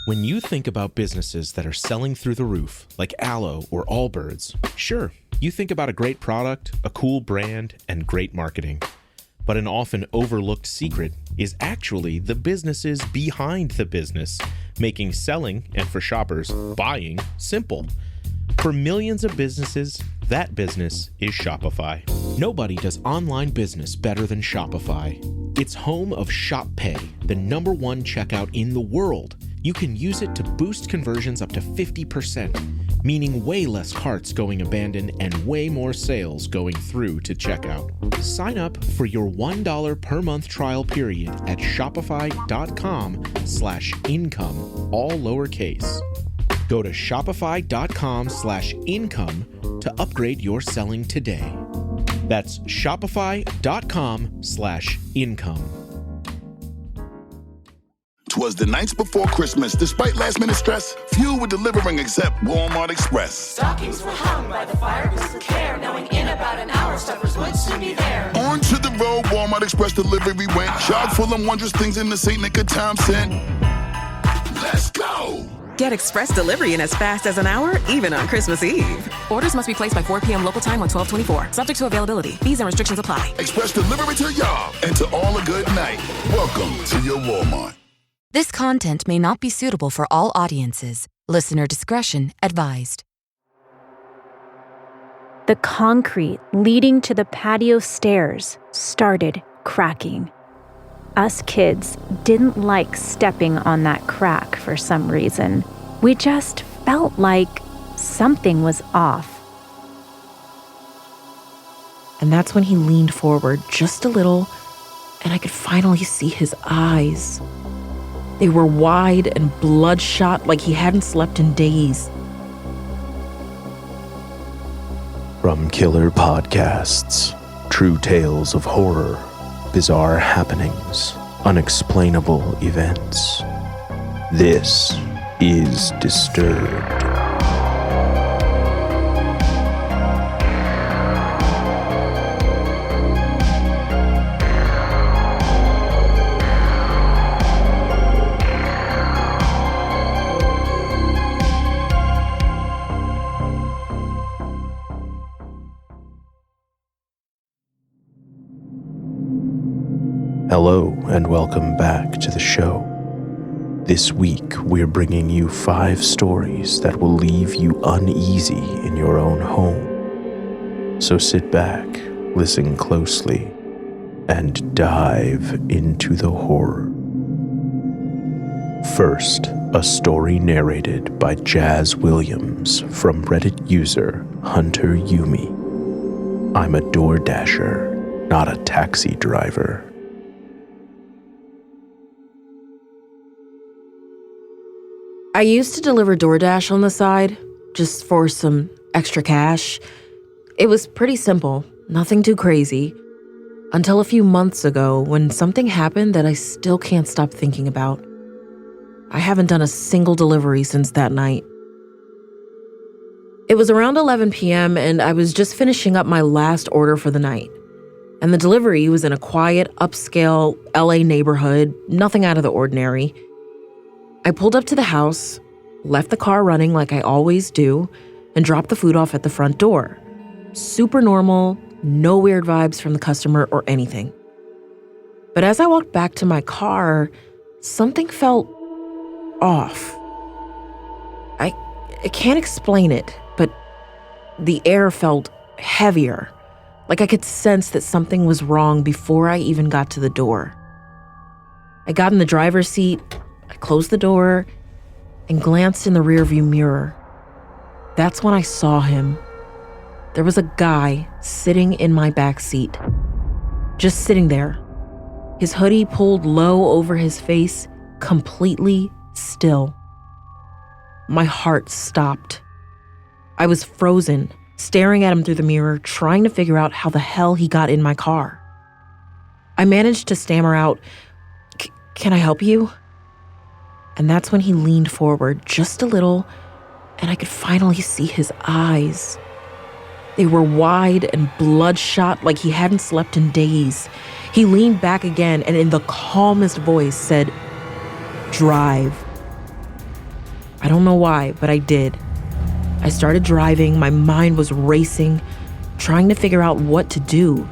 When you think about businesses that are selling through the roof, like Aloe or Allbirds, sure, you think about a great product, a cool brand, and great marketing. But an often overlooked secret is actually the businesses behind the business, making selling, and for shoppers, buying, simple. For millions of businesses, that business is Shopify. Nobody does online business better than Shopify. It's home of Shop Pay, the #1 checkout in the world. You can use it to boost conversions up to 50%, meaning way less carts going abandoned and way more sales going through to checkout. Sign up for your $1 per month trial period at shopify.com/income, all lowercase. Go to shopify.com/income to upgrade your selling today. That's shopify.com/income. 'Twas the nights before Christmas. Despite last-minute stress, few were delivering except Walmart Express. Stockings were hung by the fire with care, knowing in about an hour stuffers would soon be there. On to the road, Walmart Express delivery went. Chock full of wondrous things in the St. Nick of time sent. Let's go! Get express delivery in as fast as an hour, even on Christmas Eve. Orders must be placed by 4 p.m. local time on 12/24. Subject to availability. Fees and restrictions apply. Express delivery to y'all and to all a good night. Welcome to your Walmart. This content may not be suitable for all audiences. Listener discretion advised. The concrete leading to the patio stairs started cracking. Us kids didn't like stepping on that crack for some reason. We just felt like something was off. And that's when he leaned forward just a little, and I could finally see his eyes. They were wide and bloodshot like he hadn't slept in days. From Killer Podcasts, true tales of horror, bizarre happenings, unexplainable events. This is Disturbed. Hello, and welcome back to the show. This week, we're bringing you 5 stories that will leave you uneasy in your own home. So sit back, listen closely, and dive into the horror. First, a story narrated by Jhas Williams from Reddit user Hunter Yumi. I'm a DoorDasher, not a taxi driver. I used to deliver DoorDash on the side, just for some extra cash. It was pretty simple, nothing too crazy, until a few months ago when something happened that I still can't stop thinking about. I haven't done a single delivery since that night. It was around 11 p.m. and I was just finishing up my last order for the night. And the delivery was in a quiet, upscale LA neighborhood, nothing out of the ordinary. I pulled up to the house, left the car running like I always do, and dropped the food off at the front door. Super normal, no weird vibes from the customer or anything. But as I walked back to my car, something felt off. I can't explain it, but the air felt heavier, like I could sense that something was wrong before I even got to the door. I got in the driver's seat, I closed the door, and glanced in the rearview mirror. That's when I saw him. There was a guy sitting in my back seat, just sitting there, his hoodie pulled low over his face, completely still. My heart stopped. I was frozen, staring at him through the mirror, trying to figure out how the hell he got in my car. I managed to stammer out, "Can I help you?" And that's when he leaned forward just a little, and I could finally see his eyes. They were wide and bloodshot like he hadn't slept in days. He leaned back again and in the calmest voice said, "Drive." I don't know why, but I did. I started driving, my mind was racing, trying to figure out what to do.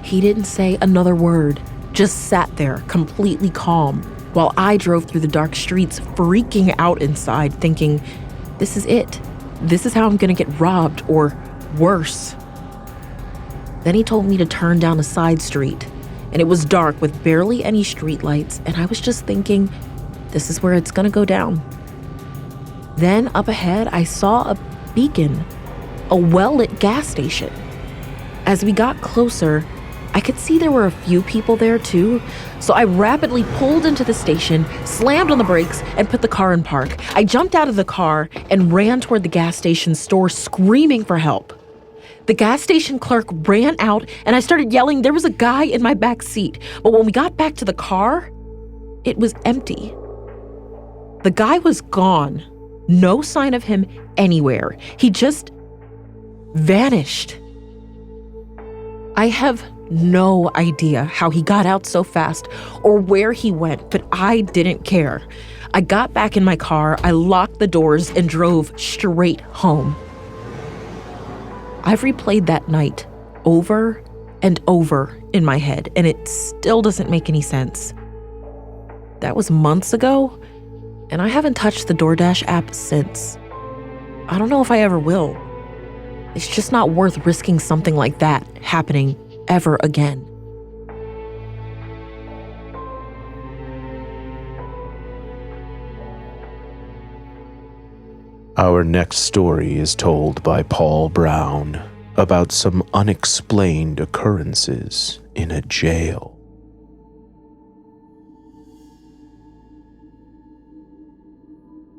He didn't say another word, just sat there, completely calm, while I drove through the dark streets, freaking out inside, thinking, this is it. This is how I'm gonna get robbed, or worse. Then he told me to turn down a side street, and it was dark with barely any streetlights, and I was just thinking, this is where it's gonna go down. Then up ahead, I saw a beacon, a well-lit gas station. As we got closer, I could see there were a few people there too, so I rapidly pulled into the station, slammed on the brakes, and put the car in park. I jumped out of the car and ran toward the gas station store, screaming for help. The gas station clerk ran out, and I started yelling there was a guy in my back seat. But when we got back to the car, it was empty. The guy was gone. No sign of him anywhere. He just vanished. I have no idea how he got out so fast or where he went, but I didn't care. I got back in my car, I locked the doors, and drove straight home. I've replayed that night over and over in my head, and it still doesn't make any sense. That was months ago, and I haven't touched the DoorDash app since. I don't know if I ever will. It's just not worth risking something like that happening ever again. Our next story is told by Paul Brown about some unexplained occurrences in a jail.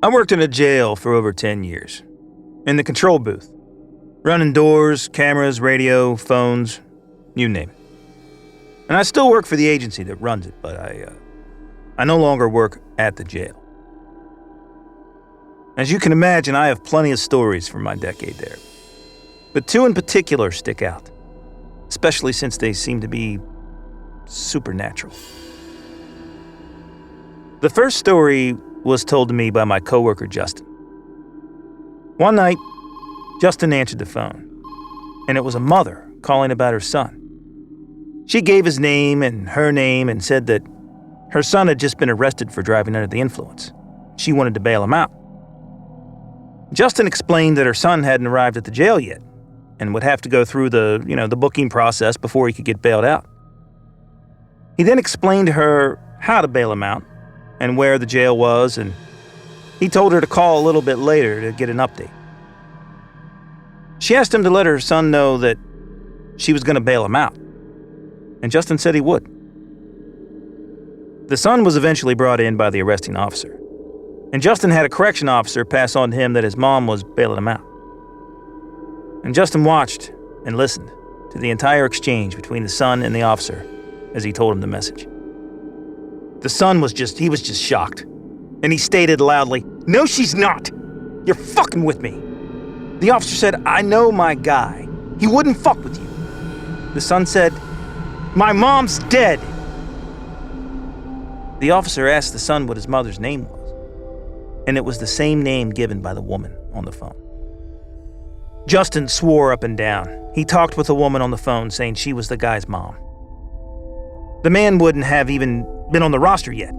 I worked in a jail for over 10 years. In the control booth. Running doors, cameras, radio, phones, you name it. And I still work for the agency that runs it, but I no longer work at the jail. As you can imagine, I have plenty of stories from my decade there. But two in particular stick out, especially since they seem to be supernatural. The first story was told to me by my coworker, Justin. One night, Justin answered the phone, and it was a mother calling about her son. She gave his name and her name and said that her son had just been arrested for driving under the influence. She wanted to bail him out. Justin explained that her son hadn't arrived at the jail yet and would have to go through the booking process before he could get bailed out. He then explained to her how to bail him out and where the jail was, and he told her to call a little bit later to get an update. She asked him to let her son know that she was going to bail him out, and Justin said he would. The son was eventually brought in by the arresting officer, and Justin had a correction officer pass on to him that his mom was bailing him out. And Justin watched and listened to the entire exchange between the son and the officer as he told him the message. The son was just shocked, and he stated loudly, "No, she's not. You're fucking with me." The officer said, "I know my guy. He wouldn't fuck with you." The son said, "My mom's dead." The officer asked the son what his mother's name was, and it was the same name given by the woman on the phone. Justin swore up and down. He talked with the woman on the phone, saying she was the guy's mom. The man wouldn't have even been on the roster yet,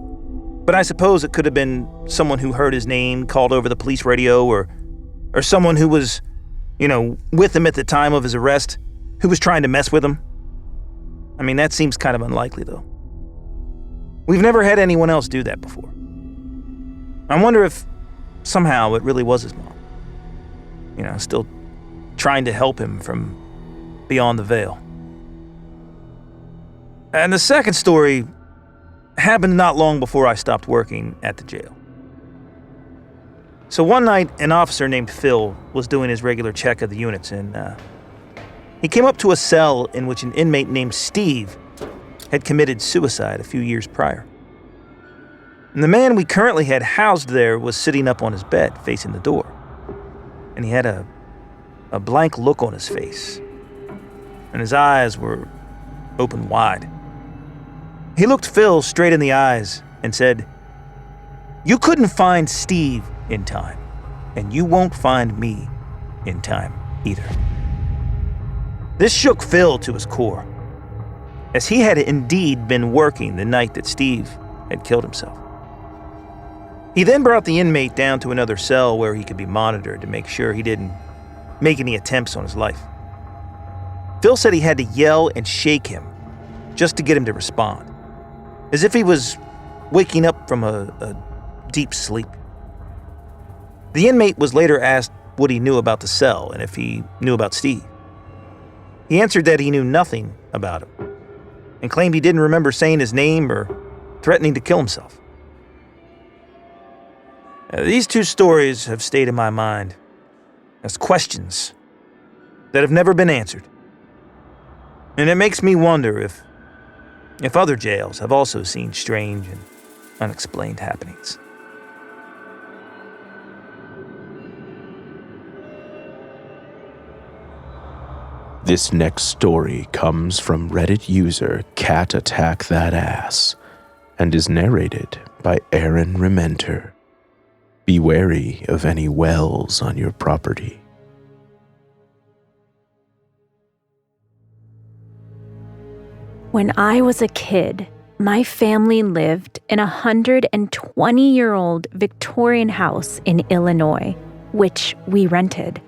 but I suppose it could have been someone who heard his name, called over the police radio, or someone who was, with him at the time of his arrest, who was trying to mess with him. I mean, that seems kind of unlikely, though. We've never had anyone else do that before. I wonder if somehow it really was his mom. Still trying to help him from beyond the veil. And the second story happened not long before I stopped working at the jail. So one night, an officer named Phil was doing his regular check of the units, and he came up to a cell in which an inmate named Steve had committed suicide a few years prior. And the man we currently had housed there was sitting up on his bed, facing the door. And he had a blank look on his face, and his eyes were open wide. He looked Phil straight in the eyes and said, "You couldn't find Steve in time, and you won't find me in time either. This shook Phil to his core, as he had indeed been working the night that Steve had killed himself. He then brought the inmate down to another cell where he could be monitored to make sure he didn't make any attempts on his life. Phil said he had to yell and shake him just to get him to respond, as if he was waking up from a deep sleep. The inmate was later asked what he knew about the cell and if he knew about Steve. He answered that he knew nothing about him and claimed he didn't remember saying his name or threatening to kill himself. These two stories have stayed in my mind as questions that have never been answered. And it makes me wonder if other jails have also seen strange and unexplained happenings. This next story comes from Reddit user Cat Attack That Ass and is narrated by Erin Rementer. Be wary of any wells on your property. When I was a kid, my family lived in a 120-year-old Victorian house in Illinois, which we rented.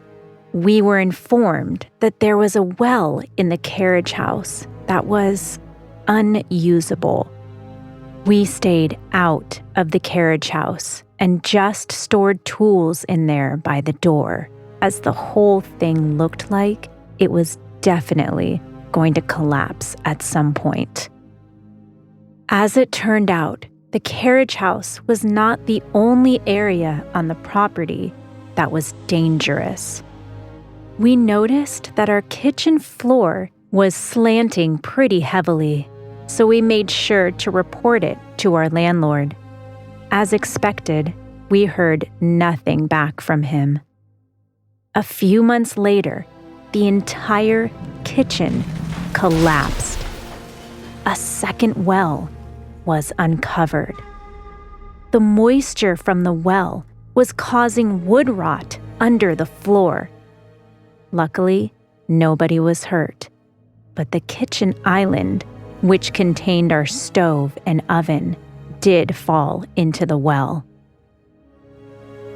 We were informed that there was a well in the carriage house that was unusable. We stayed out of the carriage house and just stored tools in there by the door, as the whole thing looked like it was definitely going to collapse at some point. As it turned out, the carriage house was not the only area on the property that was dangerous. We noticed that our kitchen floor was slanting pretty heavily, so we made sure to report it to our landlord. As expected, we heard nothing back from him. A few months later, the entire kitchen collapsed. A second well was uncovered. The moisture from the well was causing wood rot under the floor. Luckily, nobody was hurt, but the kitchen island, which contained our stove and oven, did fall into the well.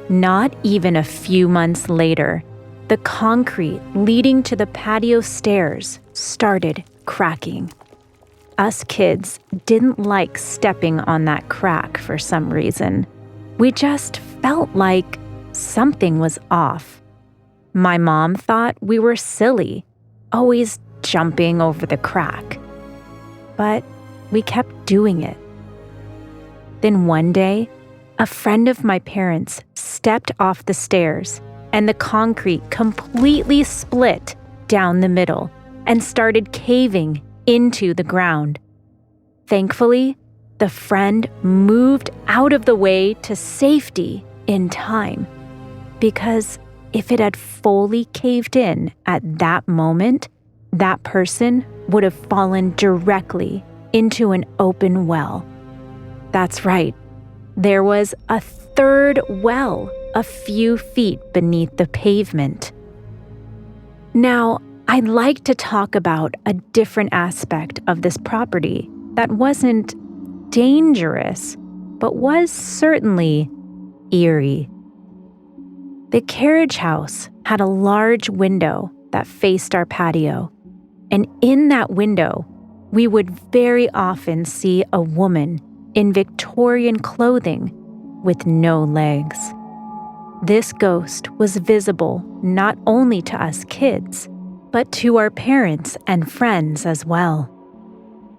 Not even a few months later, the concrete leading to the patio stairs started cracking. Us kids didn't like stepping on that crack for some reason. We just felt like something was off. My mom thought we were silly, always jumping over the crack. But we kept doing it. Then one day, a friend of my parents stepped off the stairs and the concrete completely split down the middle and started caving into the ground. Thankfully, the friend moved out of the way to safety in time, because if it had fully caved in at that moment, that person would have fallen directly into an open well. That's right. There was a third well a few feet beneath the pavement. Now, I'd like to talk about a different aspect of this property that wasn't dangerous, but was certainly eerie. The carriage house had a large window that faced our patio, and in that window, we would very often see a woman in Victorian clothing with no legs. This ghost was visible not only to us kids, but to our parents and friends as well.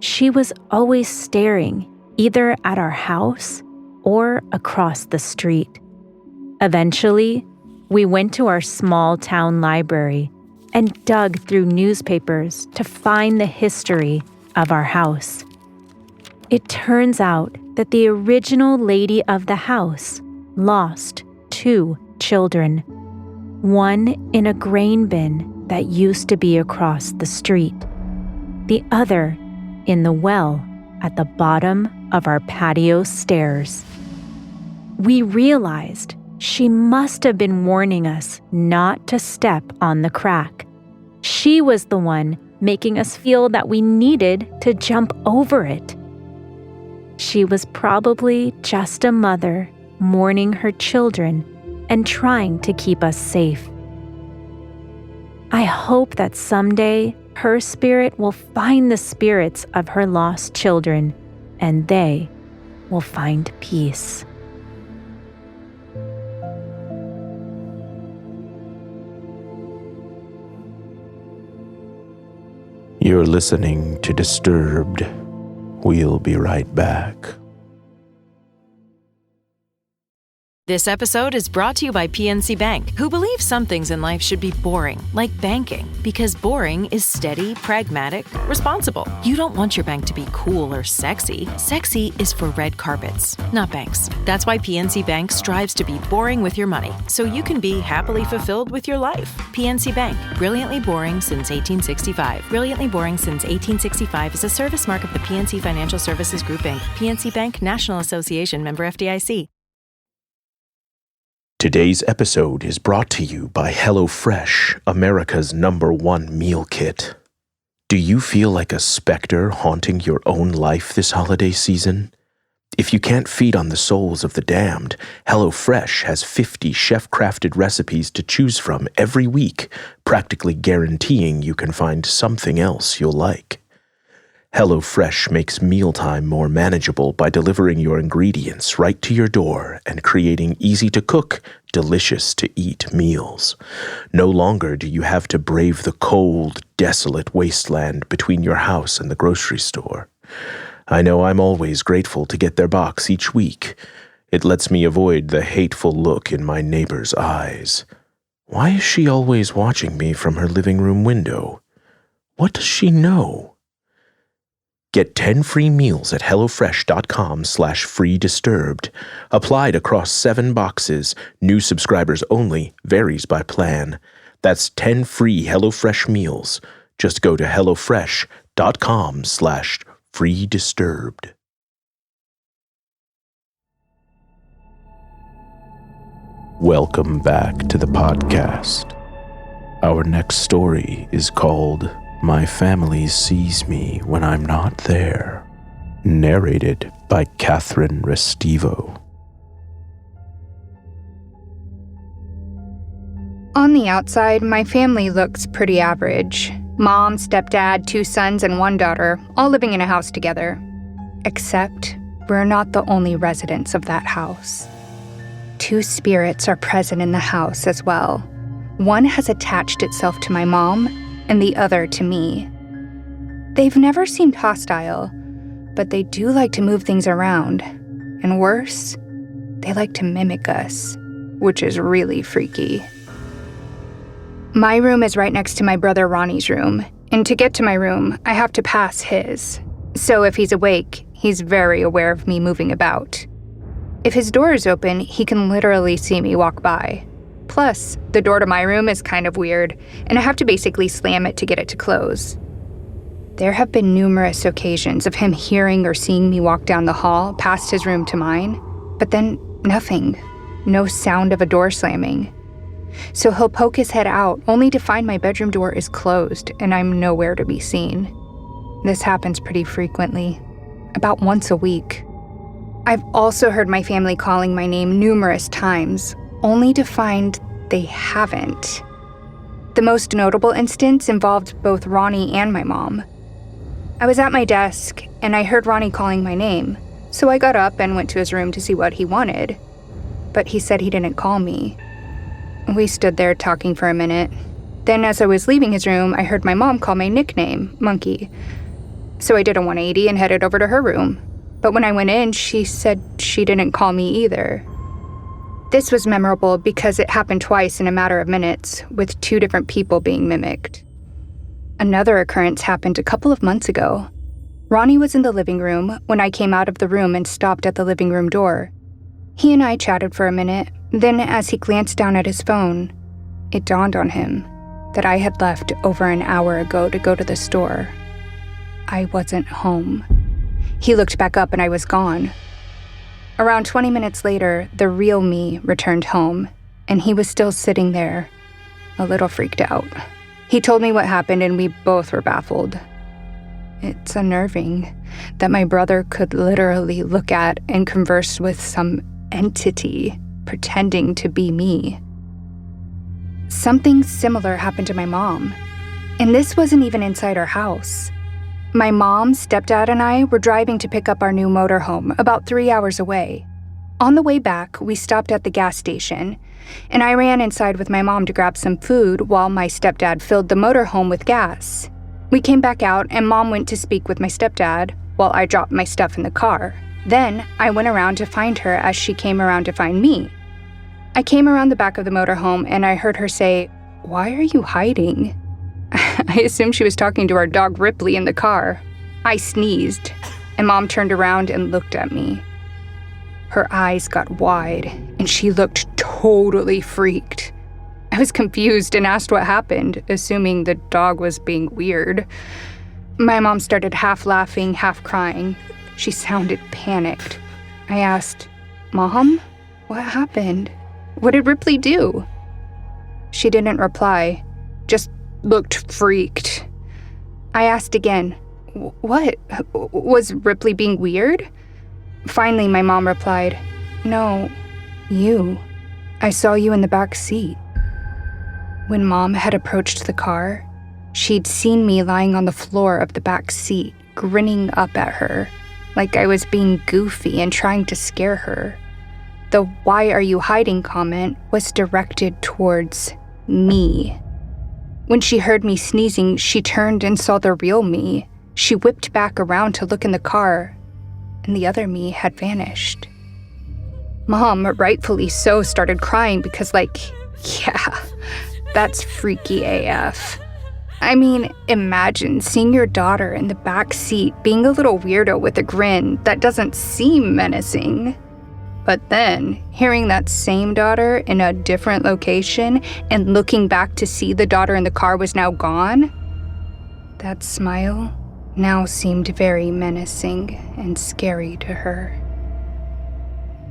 She was always staring either at our house or across the street. Eventually, we went to our small town library and dug through newspapers to find the history of our house. It turns out that the original lady of the house lost 2 children, one in a grain bin that used to be across the street, the other in the well at the bottom of our patio stairs. We realized She must have been warning us not to step on the crack. She was the one making us feel that we needed to jump over it. She was probably just a mother mourning her children and trying to keep us safe. I hope that someday her spirit will find the spirits of her lost children and they will find peace. You're listening to Disturbed. We'll be right back. This episode is brought to you by PNC Bank, who believes some things in life should be boring, like banking, because boring is steady, pragmatic, responsible. You don't want your bank to be cool or sexy. Sexy is for red carpets, not banks. That's why PNC Bank strives to be boring with your money, so you can be happily fulfilled with your life. PNC Bank, brilliantly boring since 1865. Brilliantly boring since 1865 is a service mark of the PNC Financial Services Group, Inc., PNC Bank, National Association, member FDIC. Today's episode is brought to you by HelloFresh, America's #1 meal kit. Do you feel like a specter haunting your own life this holiday season? If you can't feed on the souls of the damned, HelloFresh has 50 chef-crafted recipes to choose from every week, practically guaranteeing you can find something else you'll like. HelloFresh makes mealtime more manageable by delivering your ingredients right to your door and creating easy-to-cook, delicious-to-eat meals. No longer do you have to brave the cold, desolate wasteland between your house and the grocery store. I know I'm always grateful to get their box each week. It lets me avoid the hateful look in my neighbor's eyes. Why is she always watching me from her living room window? What does she know? Get 10 free meals at HelloFresh.com/freedisturbed. Applied across 7 boxes. New subscribers only. Varies by plan. That's 10 free HelloFresh meals. Just go to HelloFresh.com/freedisturbed. Welcome back to the podcast. Our next story is called My Family Sees Me When I'm Not There, narrated by Catherine Restivo. On the outside, my family looks pretty average. Mom, stepdad, 2 sons, and 1 daughter, all living in a house together. Except we're not the only residents of that house. 2 spirits are present in the house as well. One has attached itself to my mom, and the other to me. They've never seemed hostile, but they do like to move things around. And worse, they like to mimic us, which is really freaky. My room is right next to my brother Ronnie's room, and to get to my room, I have to pass his. So if he's awake, he's very aware of me moving about. If his door is open, he can literally see me walk by. Plus, the door to my room is kind of weird, and I have to basically slam it to get it to close. There have been numerous occasions of him hearing or seeing me walk down the hall past his room to mine, but then nothing. No sound of a door slamming. So he'll poke his head out, only to find my bedroom door is closed and I'm nowhere to be seen. This happens pretty frequently, about once a week. I've also heard my family calling my name numerous times, only to find they haven't. The most notable instance involved both Ronnie and my mom. I was at my desk, and I heard Ronnie calling my name, so I got up and went to his room to see what he wanted. But he said he didn't call me. We stood there talking for a minute. Then as I was leaving his room, I heard my mom call my nickname, Monkey. So I did a 180 and headed over to her room. But when I went in, she said she didn't call me either. This was memorable because it happened twice in a matter of minutes, with 2 different people being mimicked. Another occurrence happened a couple of months ago. Ronnie was in the living room when I came out of the room and stopped at the living room door. He and I chatted for a minute, then as he glanced down at his phone, it dawned on him that I had left over an hour ago to go to the store. I wasn't home. He looked back up and I was gone. Around 20 minutes later, the real me returned home, and he was still sitting there, a little freaked out. He told me what happened, and we both were baffled. It's unnerving that my brother could literally look at and converse with some entity pretending to be me. Something similar happened to my mom, and this wasn't even inside our house. My mom, stepdad, and I were driving to pick up our new motorhome about 3 hours away. On the way back, we stopped at the gas station, and I ran inside with my mom to grab some food while my stepdad filled the motorhome with gas. We came back out, and Mom went to speak with my stepdad while I dropped my stuff in the car. Then I went around to find her as she came around to find me. I came around the back of the motorhome, and I heard her say, "Why are you hiding?" I assumed she was talking to our dog Ripley in the car. I sneezed, and Mom turned around and looked at me. Her eyes got wide, and she looked totally freaked. I was confused and asked what happened, assuming the dog was being weird. My mom started half laughing, half crying. She sounded panicked. I asked, "Mom, what happened? What did Ripley do?" She didn't reply, just looked freaked. I asked again, "What? Was Ripley being weird?" Finally, my mom replied, "No, you. I saw you in the back seat." When Mom had approached the car, she'd seen me lying on the floor of the back seat, grinning up at her, like I was being goofy and trying to scare her. The "why are you hiding" comment was directed towards me. When she heard me sneezing, she turned and saw the real me. She whipped back around to look in the car, and the other me had vanished. Mom, rightfully so, started crying because, yeah, that's freaky AF. I mean, imagine seeing your daughter in the back seat being a little weirdo with a grin that doesn't seem menacing. But then, hearing that same daughter in a different location and looking back to see the daughter in the car was now gone, that smile now seemed very menacing and scary to her.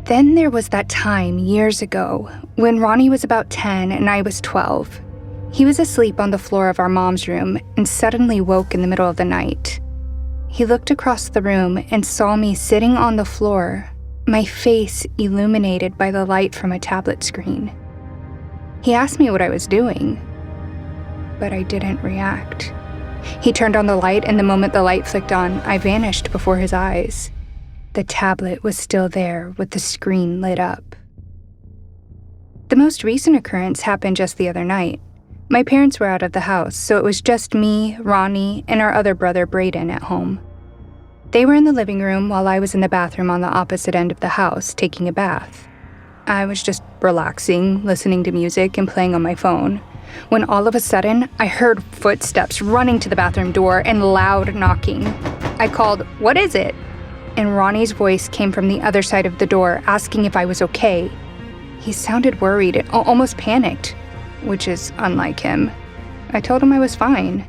Then there was that time years ago when Ronnie was about 10 and I was 12. He was asleep on the floor of our mom's room and suddenly woke in the middle of the night. He looked across the room and saw me sitting on the floor, my face illuminated by the light from a tablet screen. He asked me what I was doing, but I didn't react. He turned on the light, and the moment the light flicked on, I vanished before his eyes. The tablet was still there with the screen lit up. The most recent occurrence happened just the other night. My parents were out of the house, so it was just me, Ronnie, and our other brother, Braden, at home. They were in the living room while I was in the bathroom on the opposite end of the house, taking a bath. I was just relaxing, listening to music, and playing on my phone, when all of a sudden, I heard footsteps running to the bathroom door and loud knocking. I called, "What is it?" And Ronnie's voice came from the other side of the door, asking if I was okay. He sounded worried and almost panicked, which is unlike him. I told him I was fine.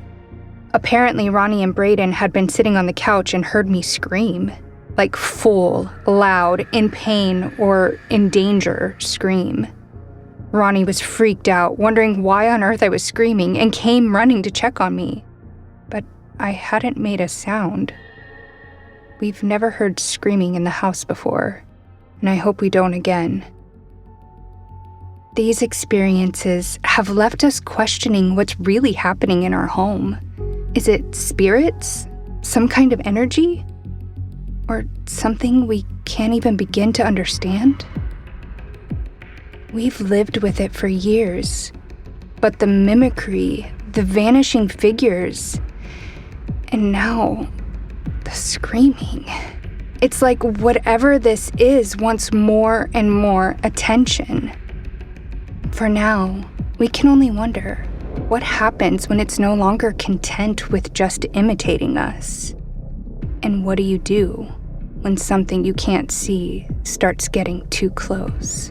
Apparently, Ronnie and Braden had been sitting on the couch and heard me scream. Like full, loud, in pain or in danger scream. Ronnie was freaked out, wondering why on earth I was screaming, and came running to check on me. But I hadn't made a sound. We've never heard screaming in the house before, and I hope we don't again. These experiences have left us questioning what's really happening in our home. Is it spirits? Some kind of energy? Or something we can't even begin to understand? We've lived with it for years, but the mimicry, the vanishing figures, and now the screaming. It's like whatever this is wants more and more attention. For now, we can only wonder, what happens when it's no longer content with just imitating us? And what do you do when something you can't see starts getting too close?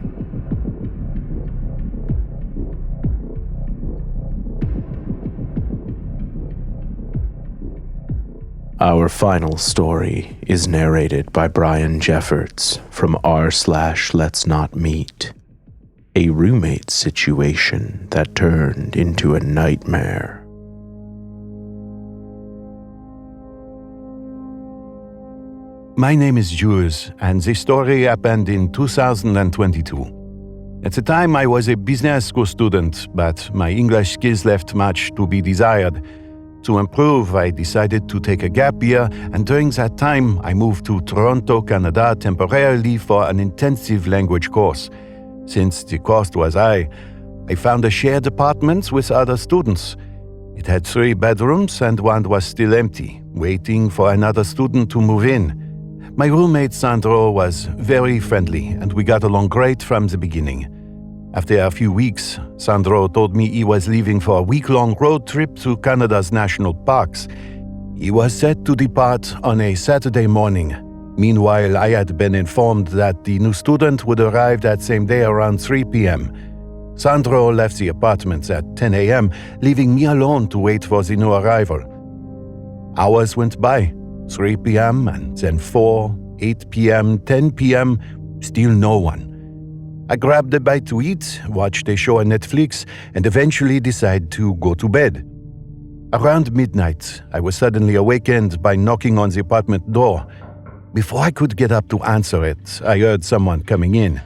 Our final story is narrated by Brian Jeffords from r/Let's Not Meet. A roommate situation that turned into a nightmare. My name is Jules, and this story happened in 2022. At the time, I was a business school student, but my English skills left much to be desired. To improve, I decided to take a gap year, and during that time, I moved to Toronto, Canada temporarily for an intensive language course. Since the cost was high, I found a shared apartment with other students. It had 3 bedrooms and one was still empty, waiting for another student to move in. My roommate Sandro was very friendly, and we got along great from the beginning. After a few weeks, Sandro told me he was leaving for a week-long road trip to Canada's national parks. He was set to depart on a Saturday morning. Meanwhile, I had been informed that the new student would arrive that same day around 3 p.m. Sandro left the apartment at 10 a.m., leaving me alone to wait for the new arrival. Hours went by. 3 p.m. and then 4, 8 p.m., 10 p.m., still no one. I grabbed a bite to eat, watched a show on Netflix, and eventually decided to go to bed. Around midnight, I was suddenly awakened by knocking on the apartment door. Before I could get up to answer it, I heard someone coming in.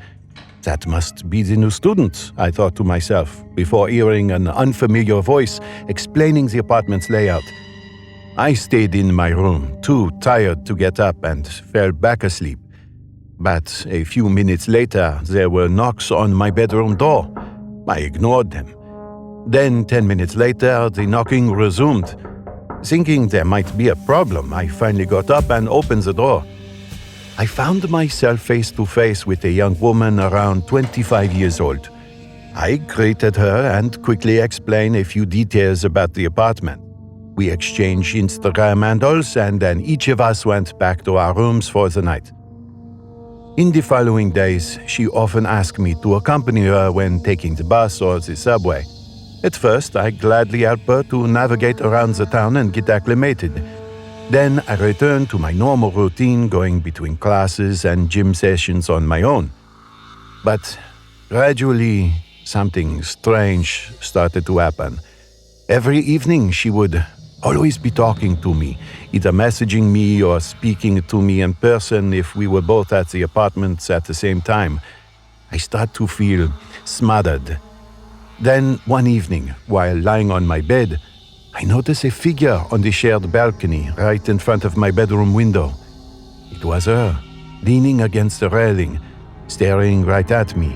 That must be the new student, I thought to myself, before hearing an unfamiliar voice explaining the apartment's layout. I stayed in my room, too tired to get up, and fell back asleep. But a few minutes later, there were knocks on my bedroom door. I ignored them. Then, 10 minutes later, the knocking resumed. Thinking there might be a problem, I finally got up and opened the door. I found myself face to face with a young woman around 25 years old. I greeted her and quickly explained a few details about the apartment. We exchanged Instagram handles, and then each of us went back to our rooms for the night. In the following days, she often asked me to accompany her when taking the bus or the subway. At first, I gladly helped her to navigate around the town and get acclimated. Then I returned to my normal routine, going between classes and gym sessions on my own. But gradually, something strange started to happen. Every evening, she would always be talking to me, either messaging me or speaking to me in person if we were both at the apartments at the same time. I start to feel smothered. Then, one evening, while lying on my bed, I notice a figure on the shared balcony right in front of my bedroom window. It was her, leaning against the railing, staring right at me.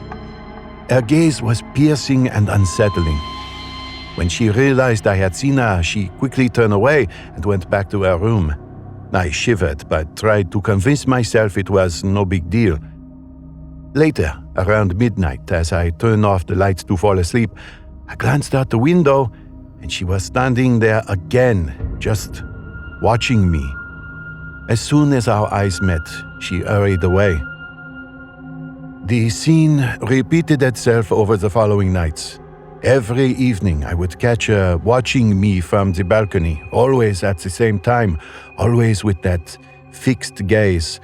Her gaze was piercing and unsettling. When she realized I had seen her, she quickly turned away and went back to her room. I shivered, but tried to convince myself it was no big deal. Later, around midnight, as I turned off the lights to fall asleep, I glanced out the window, and she was standing there again, just watching me. As soon as our eyes met, she hurried away. The scene repeated itself over the following nights. Every evening, I would catch her watching me from the balcony, always at the same time, always with that fixed gaze.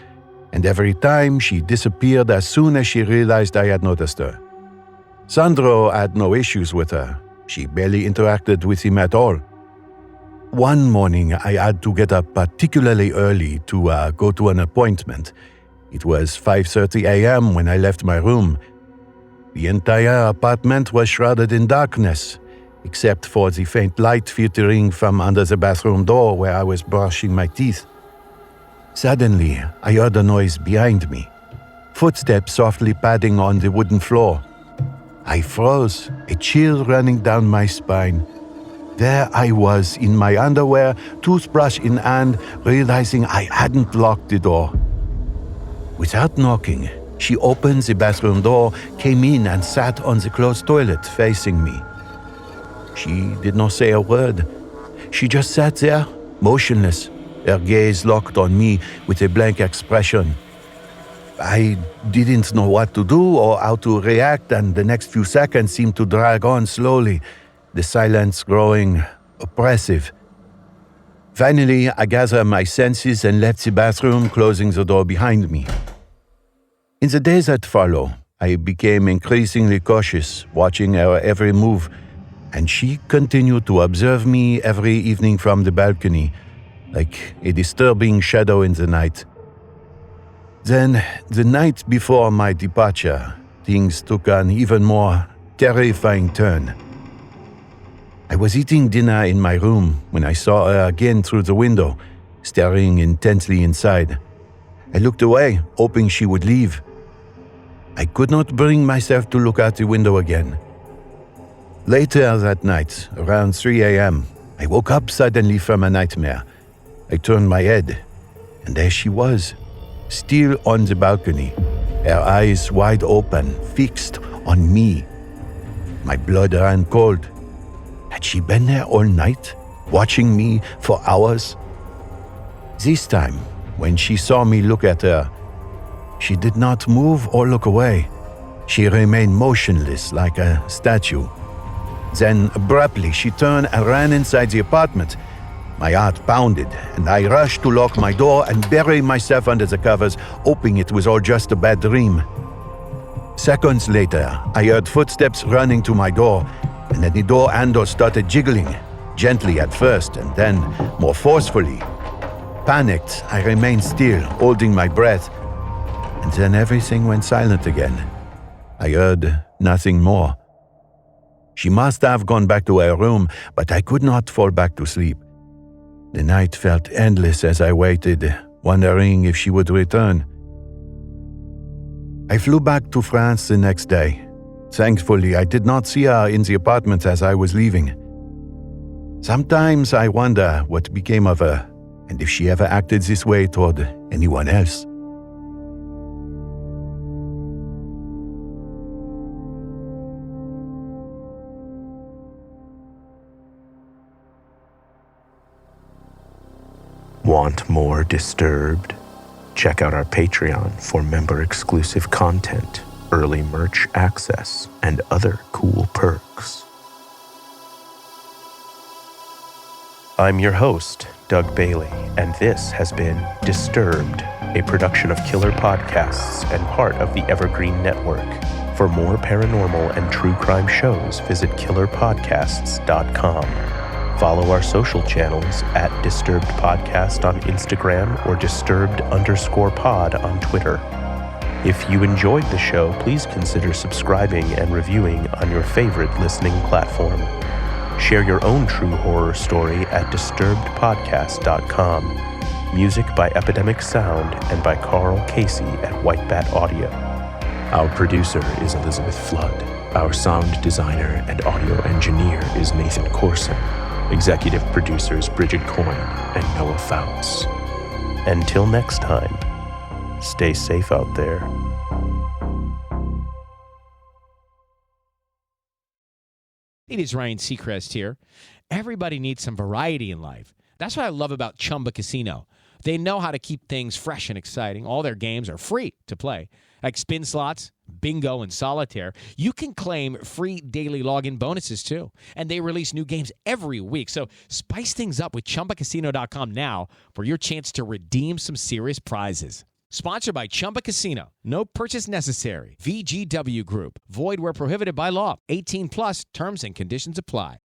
And every time, she disappeared as soon as she realized I had noticed her. Sandro had no issues with her. She barely interacted with him at all. One morning, I had to get up particularly early to go to an appointment. It was 5:30 a.m. when I left my room. The entire apartment was shrouded in darkness, except for the faint light filtering from under the bathroom door where I was brushing my teeth. Suddenly, I heard a noise behind me, footsteps softly padding on the wooden floor. I froze, a chill running down my spine. There I was in my underwear, toothbrush in hand, realizing I hadn't locked the door. Without knocking, she opened the bathroom door, came in and sat on the closed toilet facing me. She did not say a word. She just sat there, motionless, her gaze locked on me with a blank expression. I didn't know what to do or how to react, and the next few seconds seemed to drag on slowly, the silence growing oppressive. Finally, I gathered my senses and left the bathroom, closing the door behind me. In the days that follow, I became increasingly cautious, watching her every move, and she continued to observe me every evening from the balcony, like a disturbing shadow in the night. Then, the night before my departure, things took an even more terrifying turn. I was eating dinner in my room when I saw her again through the window, staring intently inside. I looked away, hoping she would leave. I could not bring myself to look out the window again. Later that night, around 3 a.m., I woke up suddenly from a nightmare. I turned my head, and there she was, still on the balcony, her eyes wide open, fixed on me. My blood ran cold. Had she been there all night, watching me for hours? This time, when she saw me look at her, she did not move or look away. She remained motionless like a statue. Then, abruptly, she turned and ran inside the apartment. My heart pounded, and I rushed to lock my door and bury myself under the covers, hoping it was all just a bad dream. Seconds later, I heard footsteps running to my door, and then the door handle started jiggling, gently at first, and then more forcefully. Panicked, I remained still, holding my breath, and then everything went silent again. I heard nothing more. She must have gone back to her room, but I could not fall back to sleep. The night felt endless as I waited, wondering if she would return. I flew back to France the next day. Thankfully, I did not see her in the apartment as I was leaving. Sometimes I wonder what became of her, and if she ever acted this way toward anyone else. Want more Disturbed? Check out our Patreon for member-exclusive content, early merch access, and other cool perks. I'm your host, Doug Bailey, and this has been Disturbed, a production of Killer Podcasts and part of the Evergreen Network. For more paranormal and true crime shows, visit killerpodcasts.com. Follow our social channels at Disturbed Podcast on Instagram or Disturbed_pod on Twitter. If you enjoyed the show, please consider subscribing and reviewing on your favorite listening platform. Share your own true horror story at disturbedpodcast.com. Music by Epidemic Sound and by Carl Casey at White Bat Audio. Our producer is Elizabeth Flood. Our sound designer and audio engineer is Nathan Corson. Executive producers Bridget Coyne and Noah Fouts. Until next time, stay safe out there. It is Ryan Seacrest here. Everybody needs some variety in life. That's what I love about Chumba Casino. They know how to keep things fresh and exciting. All their games are free to play, like spin slots, bingo, and solitaire. You can claim free daily login bonuses, too. And they release new games every week. So spice things up with ChumbaCasino.com now for your chance to redeem some serious prizes. Sponsored by Chumba Casino. No purchase necessary. VGW Group. Void where prohibited by law. 18 plus terms and conditions apply.